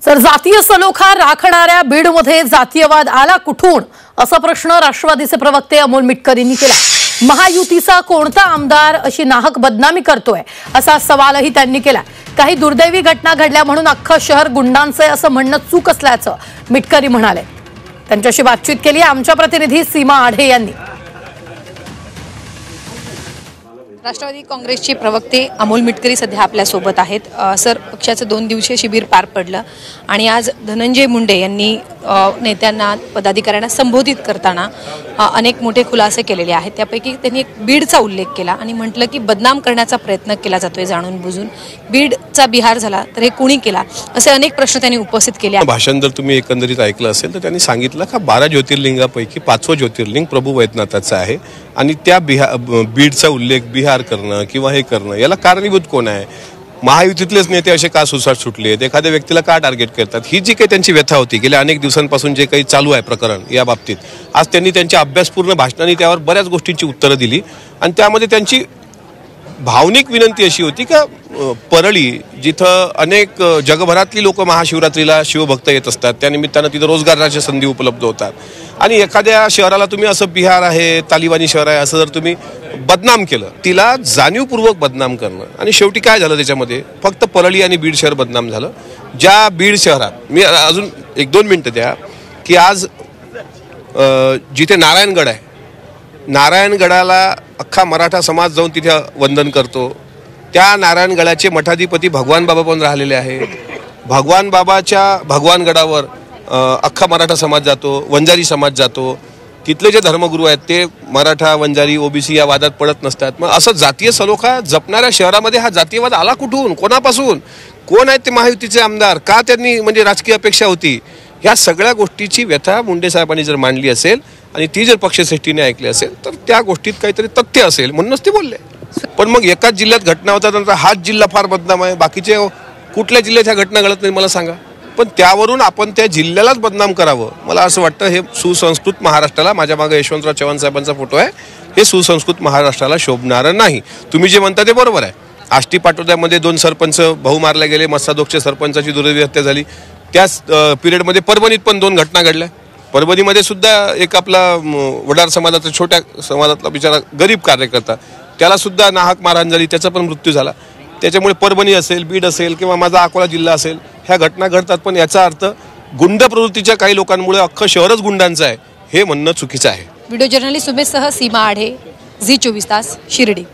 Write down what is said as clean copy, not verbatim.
Sir, जातीय सलोखा राखणाऱ्या बीडमध्ये जातीयवाद आला कुठून असा प्रश्न राष्ट्रवादीचे प्रवक्ते अमोल मिटकर यांनी केला। महायुतीचा कोणता आमदार अशी नाहक बदनामी करतोय असा सवालही त्यांनी केला। काही दुर्दैवी घटना घडल्या म्हणून अख्खं शहर गुंडांचे असं म्हणणं चूक असल्याचं मिटकरी म्हणाले। त्यांच्याशी बातचीत केली आमच्या प्रतिनिधी सीमा आढे यांनी। राष्ट्रवादी काँग्रेसचे प्रवक्ते अमोल मिटकरी सध्या आपल्या सोबत आहेत। सर, पक्षाचं 2 दिवसीय शिबिर पार पडलं आणि आज धनंजय मुंडे यांनी नेत्यांना पदाधिकाऱ्यांना संबोधित करताना अनेक मोठे खुलासे केलेले आहेत। त्यापैकी त्यांनी एक बीडचा उल्लेख केला आणि म्हटलं की बदनाम करण्याचा प्रयत्न केला जातोय जाणून बुजून। बीडचा बिहार झाला तर हे कोणी केला असे अनेक प्रश्न त्यांनी उपस्थित केले। भाषण जर तुम्ही एकंदरीत ऐकलं असेल तर त्यांनी सांगितलं का 12 ज्योतिर्लिंगापैकी 5वं ज्योतिर्लिंग प्रभू वैद्यनाथाचं आहे आणि त्या बीडचा उल्लेख बिहार करणं किंवा हे करणं याला कारणीभूत कोण आहे? महायुतीतलेच नेते असे का सुसाट सुटले, एखाद्या व्यक्तीला का टार्गेट करतात? ही जी काही त्यांची व्यथा होती गेल्या अनेक दिवसांपासून जे काही चालू आहे प्रकरण या बाबतीत, आज त्यांनी त्यांच्या अभ्यासपूर्ण भाषणांनी त्यावर बऱ्याच गोष्टींची उत्तरं दिली आणि त्यामध्ये त्यांची भावनिक विनंती अशी होती का परळी जिथं अनेक जगभरातली लोक महाशिवरात्रीला शिवभक्त येत असतात, त्या निमित्तानं तिथं रोजगाराच्या संधी उपलब्ध होतात आणि एखाद्या शहराला तुम्ही असं बिहार आहे तालिबानी शहर आहे असं जर तुम्ही बदनाम केलं, तिला जाणीवपूर्वक बदनाम करणं आणि शेवटी काय झालं त्याच्यामध्ये फक्त परळी आणि बीड शहर बदनाम झालं। ज्या बीड शहरात मी अजून 1-2 मिनिटं द्या की आज जिथे नारायणगड आहे, नारायणगडाला अख्खा मराठा समाज जाऊन तिथे वंदन करतो। त्या नारायणगडाचे मठाधिपती भगवान बाबा पण राहिलेले आहेत। भगवान बाबाच्या भगवानगडावर अख्खा मराठा समाज जातो, वंजारी समाज जातो। तिथले जे धर्मगुरू आहेत ते मराठा वंजारी ओबीसी या वादात पडत नसतात। मग असं जातीय सलोखा जपणाऱ्या शहरामध्ये हा जातीयवाद आला कुठून, कोणापासून? कोण आहेत ते महायुतीचे आमदार? का त्यांनी म्हणजे राजकीय अपेक्षा होती? ह्या सगळ्या गोष्टीची व्यथा मुंडे साहेबांनी जर मांडली असेल आणि ती जर पक्षश्रेष्ठीने ऐकली असेल तर त्या गोष्टीत काहीतरी तथ्य असेल म्हणूनच ते बोलले। पण मग एकाच जिल्ह्यात घटना होतात नंतर हाच जिल्हा फार बदनाम आहे, बाकीचे कुठल्या जिल्ह्यात ह्या घटना घडत नाही मला सांगा? पण त्यावरून आपण त्या जिल्ह्यालाच बदनाम करावं, मला असं वाटतं हे सुसंस्कृत महाराष्ट्राला, माझ्या मागे यशवंतराव चव्हाण साहेबांचा फोटो आहे, हे सुसंस्कृत महाराष्ट्राला शोभणारं नाही। तुम्ही जे म्हणता ते बरोबर आहे। आष्टी पाटोद्यामध्ये 2 सरपंच भाऊ मारले गेले, मस्सादोगच्या सरपंचाची दुर्दैवी हत्या झाली। त्याच पिरियडमध्ये परभणीत पण 2 घटना घडल्या। परभणीमध्ये सुद्धा एक आपला वडार समाजाचा छोट्या समाजातला बिचारा गरीब कार्यकर्ता, त्याला सुद्धा नाहक मारहाण झाली, त्याचा पण मृत्यू झाला। त्याच्यामुळे परभणी असेल, बीड असेल किंवा माझा अकोला जिल्हा असेल, ह्या घटना घडतात। पण याचा अर्थ गुंड प्रवृत्तीच्या काही लोकांमुळे अख्खं शहरच गुंडांचं आहे हे म्हणणं चुकीचं आहे। व्हिडिओ जर्नलिस्ट सुमेशसह सीमा आढे, झी 24 तास, शिर्डी।